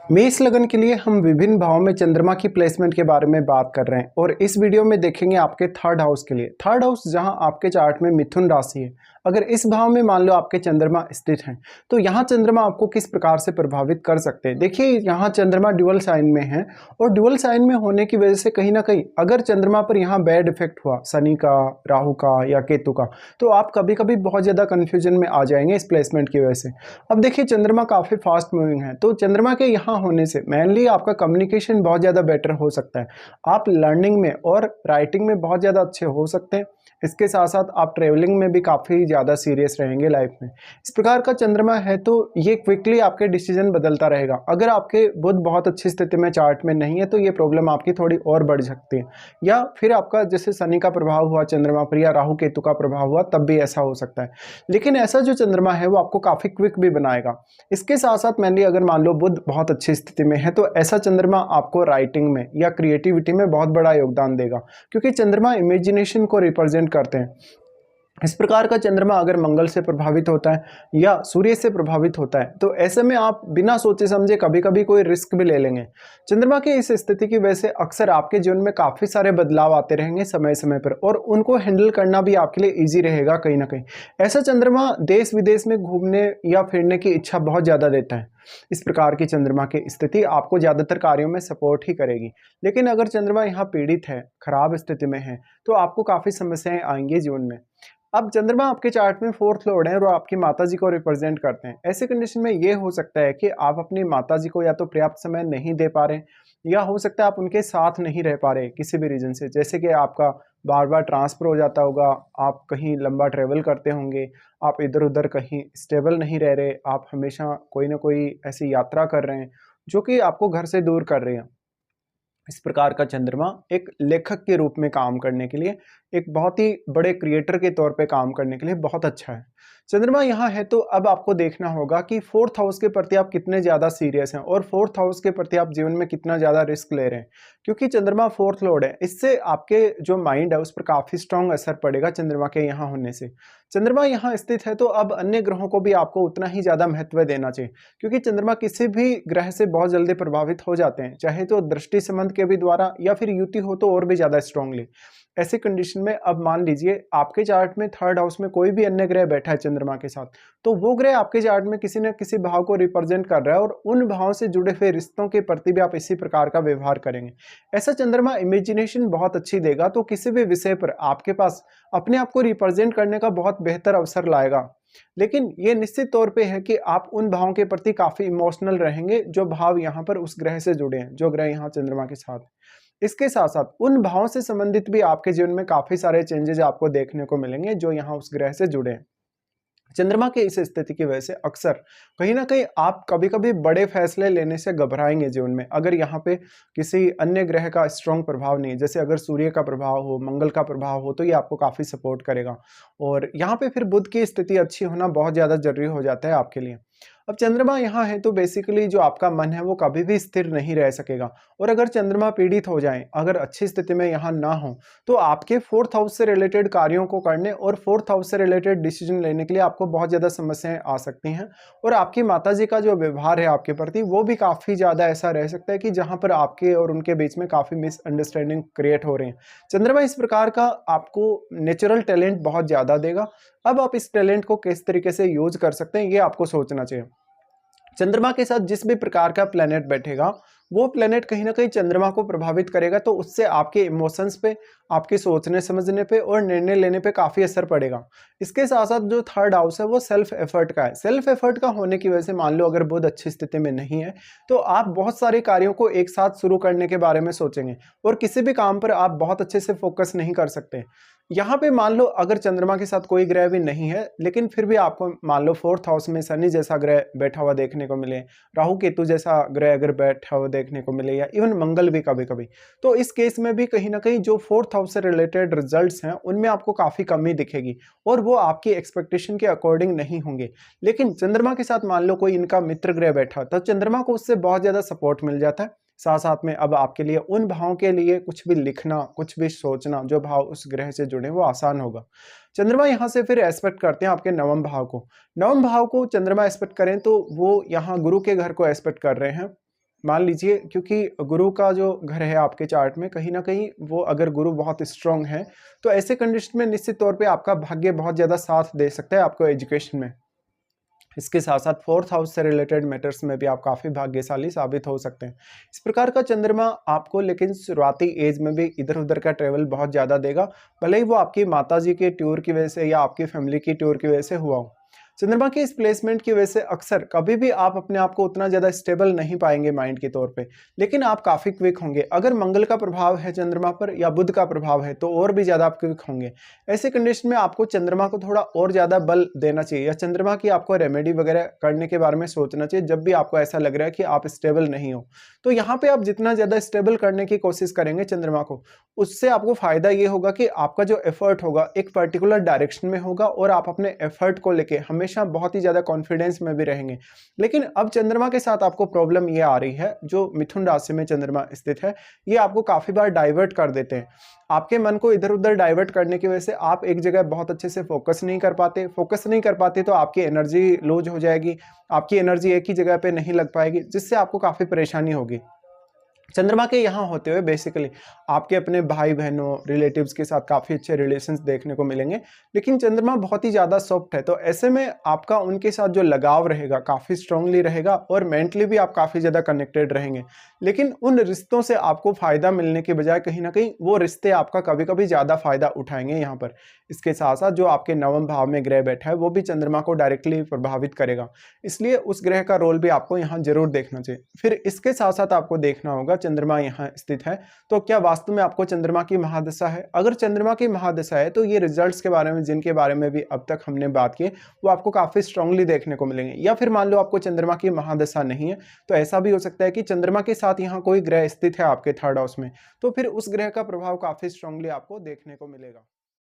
मेष लगन के लिए हम विभिन्न भावों में चंद्रमा की प्लेसमेंट के बारे में बात कर रहे हैं और इस वीडियो में देखेंगे आपके थर्ड हाउस के लिए। थर्ड हाउस जहां आपके चार्ट में मिथुन राशि है, अगर इस भाव में मान लो आपके चंद्रमा स्थित हैं तो यहाँ चंद्रमा आपको किस प्रकार से प्रभावित कर सकते हैं। देखिए यहाँ चंद्रमा ड्यूअल साइन में है और ड्यूअल साइन में होने की वजह से कहीं ना कहीं अगर चंद्रमा पर यहाँ बैड इफेक्ट हुआ शनि का, राहु का या केतु का, तो आप कभी कभी बहुत ज़्यादा कन्फ्यूजन में आ जाएंगे इस प्लेसमेंट की वजह से। अब देखिए चंद्रमा काफ़ी फास्ट मूविंग है तो चंद्रमा के यहाँ होने से मेनली आपका कम्युनिकेशन बहुत ज़्यादा बेटर हो सकता है। आप लर्निंग में और राइटिंग में बहुत ज़्यादा अच्छे हो सकते हैं। इसके साथ साथ आप ट्रेवलिंग में भी काफ़ी ज़्यादा सीरियस रहेंगे लाइफ में। इस प्रकार का चंद्रमा है तो ये क्विकली आपके डिसीजन बदलता रहेगा। अगर आपके बुध बहुत अच्छी स्थिति में चार्ट में नहीं है तो ये प्रॉब्लम आपकी थोड़ी और बढ़ सकती है, या फिर आपका जैसे शनि का प्रभाव हुआ चंद्रमा पर या राहु केतु का प्रभाव हुआ तब भी ऐसा हो सकता है। लेकिन ऐसा जो चंद्रमा है वो आपको काफ़ी क्विक भी बनाएगा। इसके साथ साथ मेनली अगर मान लो बुध बहुत अच्छी स्थिति में है तो ऐसा चंद्रमा आपको राइटिंग में या क्रिएटिविटी में बहुत बड़ा योगदान देगा, क्योंकि चंद्रमा इमेजिनेशन को रिप्रेजेंट करते हैं। इस प्रकार का चंद्रमा अगर मंगल से प्रभावित होता है या सूर्य से प्रभावित होता है तो ऐसे में आप बिना सोचे समझे कभी कभी कोई रिस्क भी ले लेंगे। चंद्रमा की इस स्थिति की वजह से अक्सर आपके जीवन में काफ़ी सारे बदलाव आते रहेंगे समय समय पर, और उनको हैंडल करना भी आपके लिए ईजी रहेगा कहीं ना कहीं। ऐसा चंद्रमा देश विदेश में घूमने या फिरने की इच्छा बहुत ज़्यादा देता है। इस प्रकार की चंद्रमा की स्थिति आपको ज़्यादातर कार्यों में सपोर्ट ही करेगी। लेकिन अगर चंद्रमा यहाँ पीड़ित है, खराब स्थिति में है, तो आपको काफ़ी समस्याएं आएंगी जीवन में। अब चंद्रमा आपके चार्ट में फोर्थ लॉर्ड है और आपकी माता जी को रिप्रेजेंट करते हैं। ऐसे कंडीशन में ये हो सकता है कि आप अपनी माता जी को या तो पर्याप्त समय नहीं दे पा रहे, या हो सकता है आप उनके साथ नहीं रह पा रहे किसी भी रीजन से, जैसे कि आपका बार बार ट्रांसफर हो जाता होगा, आप कहीं लंबा ट्रेवल करते होंगे, आप इधर उधर कहीं स्टेबल नहीं रह रहे, आप हमेशा कोई ना कोई ऐसी यात्रा कर रहे हैं जो कि आपको घर से दूर कर रहे हैं। इस प्रकार का चंद्रमा एक लेखक के रूप में काम करने के लिए, एक बहुत ही बड़े क्रिएटर के तौर पे काम करने के लिए बहुत अच्छा है। चंद्रमा यहाँ है तो अब आपको देखना होगा कि फोर्थ हाउस के प्रति आप कितने ज़्यादा सीरियस हैं और फोर्थ हाउस के प्रति आप जीवन में कितना ज़्यादा रिस्क ले रहे हैं, क्योंकि चंद्रमा फोर्थ लॉर्ड है। इससे आपके जो माइंड है उस पर काफ़ी स्ट्रांग असर पड़ेगा चंद्रमा के यहाँ होने से। चंद्रमा यहाँ स्थित है तो अब अन्य ग्रहों को भी आपको उतना ही ज़्यादा महत्व देना चाहिए, क्योंकि चंद्रमा किसी भी ग्रह से बहुत जल्दी प्रभावित हो जाते हैं, चाहे तो दृष्टि संबंध के भी द्वारा या फिर युति हो तो और भी ज़्यादा स्ट्रांगली। ऐसी कंडीशन में अब मान लीजिए आपके चार्ट में थर्ड हाउस में कोई भी अन्य ग्रह बैठा है चंद्रमा के साथ, तो वो ग्रह आपके चार्ट में किसी न किसी भाव को रिप्रेजेंट कर रहा है और उन भावों से जुड़े हुए रिश्तों के प्रति भी आप इसी प्रकार का व्यवहार करेंगे। ऐसा चंद्रमा इमेजिनेशन बहुत अच्छी देगा, तो किसी भी विषय पर आपके पास अपने आप को रिप्रेजेंट करने का बहुत बेहतर अवसर लाएगा। लेकिन ये निश्चित तौर पे है कि आप उन भावों के प्रति काफी इमोशनल रहेंगे जो भाव यहाँ पर उस ग्रह से जुड़े हैं, जो ग्रह यहाँ चंद्रमा के साथ। इसके साथ साथ उन भावों से संबंधित भी आपके जीवन में काफी सारे चेंजेस आपको देखने को मिलेंगे जो यहाँ उस ग्रह से जुड़े हैं। चंद्रमा के इस स्थिति की वजह से अक्सर कहीं ना कहीं आप कभी कभी बड़े फैसले लेने से घबराएंगे जीवन में, अगर यहाँ पे किसी अन्य ग्रह का स्ट्रॉन्ग प्रभाव नहीं है। जैसे अगर सूर्य का प्रभाव हो, मंगल का प्रभाव हो, तो ये आपको काफ़ी सपोर्ट करेगा। और यहाँ पे फिर बुध की स्थिति अच्छी होना बहुत ज़्यादा जरूरी हो जाता है आपके लिए। अब चंद्रमा यहाँ है तो बेसिकली जो आपका मन है वो कभी भी स्थिर नहीं रह सकेगा, और अगर चंद्रमा पीड़ित हो जाए, अगर अच्छी स्थिति में यहाँ ना हो, तो आपके फोर्थ हाउस से रिलेटेड कार्यों को करने और फोर्थ हाउस से रिलेटेड डिसीजन लेने के लिए आपको बहुत ज़्यादा समस्याएं आ सकती हैं। और आपकी माताजी का जो व्यवहार है आपके प्रति वो भी काफ़ी ज़्यादा ऐसा रह सकता है कि जहाँ पर आपके और उनके बीच में काफ़ी मिसअंडरस्टैंडिंग क्रिएट हो रहे हैं। चंद्रमा इस प्रकार का आपको नेचुरल टैलेंट बहुत ज़्यादा देगा। अब आप इस टैलेंट को किस तरीके से यूज कर सकते हैं ये आपको सोचना चाहिए। चंद्रमा के साथ जिस भी प्रकार का प्लेनेट बैठेगा वो प्लेनेट कहीं ना कहीं चंद्रमा को प्रभावित करेगा, तो उससे आपके इमोशंस पे, आपके सोचने समझने पे और निर्णय लेने पे काफ़ी असर पड़ेगा। इसके साथ साथ जो थर्ड हाउस है वो सेल्फ एफर्ट का है। सेल्फ एफर्ट का होने की वजह से मान लो अगर बुध अच्छी स्थिति में नहीं है तो आप बहुत सारे कार्यों को एक साथ शुरू करने के बारे में सोचेंगे और किसी भी काम पर आप बहुत अच्छे से फोकस नहीं कर सकते। यहाँ पे मान लो अगर चंद्रमा के साथ कोई ग्रह भी नहीं है, लेकिन फिर भी आपको मान लो फोर्थ हाउस में शनि जैसा ग्रह बैठा हुआ देखने को मिले, राहु केतु जैसा ग्रह अगर बैठा हुआ देखने को मिले, या इवन मंगल भी कभी कभी, तो इस केस में भी कहीं ना कहीं जो फोर्थ हाउस से रिलेटेड रिजल्ट्स हैं उनमें आपको काफ़ी कमी दिखेगी और वो आपकी एक्सपेक्टेशन के अकॉर्डिंग नहीं होंगे। लेकिन चंद्रमा के साथ मान लो कोई इनका मित्र ग्रह बैठा तो चंद्रमा को उससे बहुत ज़्यादा सपोर्ट मिल जाता है। साथ साथ में अब आपके लिए उन भावों के लिए कुछ भी लिखना, कुछ भी सोचना जो भाव उस ग्रह से जुड़े वो आसान होगा। चंद्रमा यहाँ से फिर एस्पेक्ट करते हैं आपके नवम भाव को। नवम भाव को चंद्रमा एस्पेक्ट करें तो वो यहाँ गुरु के घर को एस्पेक्ट कर रहे हैं। मान लीजिए क्योंकि गुरु का जो घर है आपके चार्ट में कहीं ना कहीं वो अगर गुरु बहुत स्ट्रांग है तो ऐसे कंडीशन में निश्चित तौर पे आपका भाग्य बहुत ज़्यादा साथ दे सकता है आपको एजुकेशन में। इसके साथ साथ फोर्थ हाउस से रिलेटेड मैटर्स में भी आप काफ़ी भाग्यशाली साबित हो सकते हैं। इस प्रकार का चंद्रमा आपको लेकिन शुरुआती एज में भी इधर उधर का ट्रेवल बहुत ज़्यादा देगा, भले ही वो आपकी माताजी के टूर की वजह से या आपकी फैमिली की टूर की वजह से हुआ हो। चंद्रमा के इस प्लेसमेंट की वजह से अक्सर कभी भी आप अपने आप को उतना ज़्यादा स्टेबल नहीं पाएंगे माइंड के तौर पे, लेकिन आप काफ़ी क्विक होंगे। अगर मंगल का प्रभाव है चंद्रमा पर या बुध का प्रभाव है तो और भी ज़्यादा आप क्विक होंगे। ऐसे कंडीशन में आपको चंद्रमा को थोड़ा और ज़्यादा बल देना चाहिए या चंद्रमा की आपको रेमेडी वगैरह करने के बारे में सोचना चाहिए जब भी आपको ऐसा लग रहा है कि आप स्टेबल नहीं हो। तो यहाँ पे आप जितना ज़्यादा स्टेबल करने की कोशिश करेंगे चंद्रमा को, उससे आपको फ़ायदा ये होगा कि आपका जो एफर्ट होगा एक पर्टिकुलर डायरेक्शन में होगा और आप अपने एफर्ट को लेके हमेशा बहुत ही ज़्यादा कॉन्फिडेंस में भी रहेंगे। लेकिन अब चंद्रमा के साथ आपको प्रॉब्लम ये आ रही है, जो मिथुन राशि में चंद्रमा स्थित है ये आपको काफ़ी बार डाइवर्ट कर देते हैं। आपके मन को इधर उधर डाइवर्ट करने की वजह से आप एक जगह बहुत अच्छे से फोकस नहीं कर पाते तो आपकी एनर्जी लूज हो जाएगी, आपकी एनर्जी एक ही जगह पे नहीं लग पाएगी, जिससे आपको काफ़ी परेशानी होगी। चंद्रमा के यहाँ होते हुए बेसिकली आपके अपने भाई बहनों रिलेटिव्स के साथ काफ़ी अच्छे रिलेशंस देखने को मिलेंगे, लेकिन चंद्रमा बहुत ही ज़्यादा सॉफ्ट है तो ऐसे में आपका उनके साथ जो लगाव रहेगा काफ़ी स्ट्रांगली रहेगा और मेंटली भी आप काफ़ी ज़्यादा कनेक्टेड रहेंगे। लेकिन उन रिश्तों से आपको फ़ायदा मिलने के बजाय कहीं ना कहीं वो रिश्ते आपका कभी कभी ज़्यादा फ़ायदा उठाएंगे यहाँ पर। इसके साथ साथ जो आपके नवम भाव में ग्रह बैठा है वो भी चंद्रमा को डायरेक्टली प्रभावित करेगा, इसलिए उस ग्रह का रोल भी आपको यहाँ जरूर देखना चाहिए। फिर इसके साथ साथ आपको देखना होगा चंद्रमा यहाँ स्थित है तो क्या वास्तव में आपको चंद्रमा की महादशा है। अगर चंद्रमा की महादशा है तो ये रिजल्ट्स के बारे में जिनके बारे में भी अब तक हमने बात की वो आपको काफ़ी स्ट्रांगली देखने को मिलेंगे। या फिर मान लो आपको चंद्रमा की महादशा नहीं है तो ऐसा भी हो सकता है कि चंद्रमा के साथ यहाँ कोई ग्रह स्थित है आपके थर्ड हाउस में, तो फिर उस ग्रह का प्रभाव काफ़ी स्ट्रांगली आपको देखने को मिलेगा।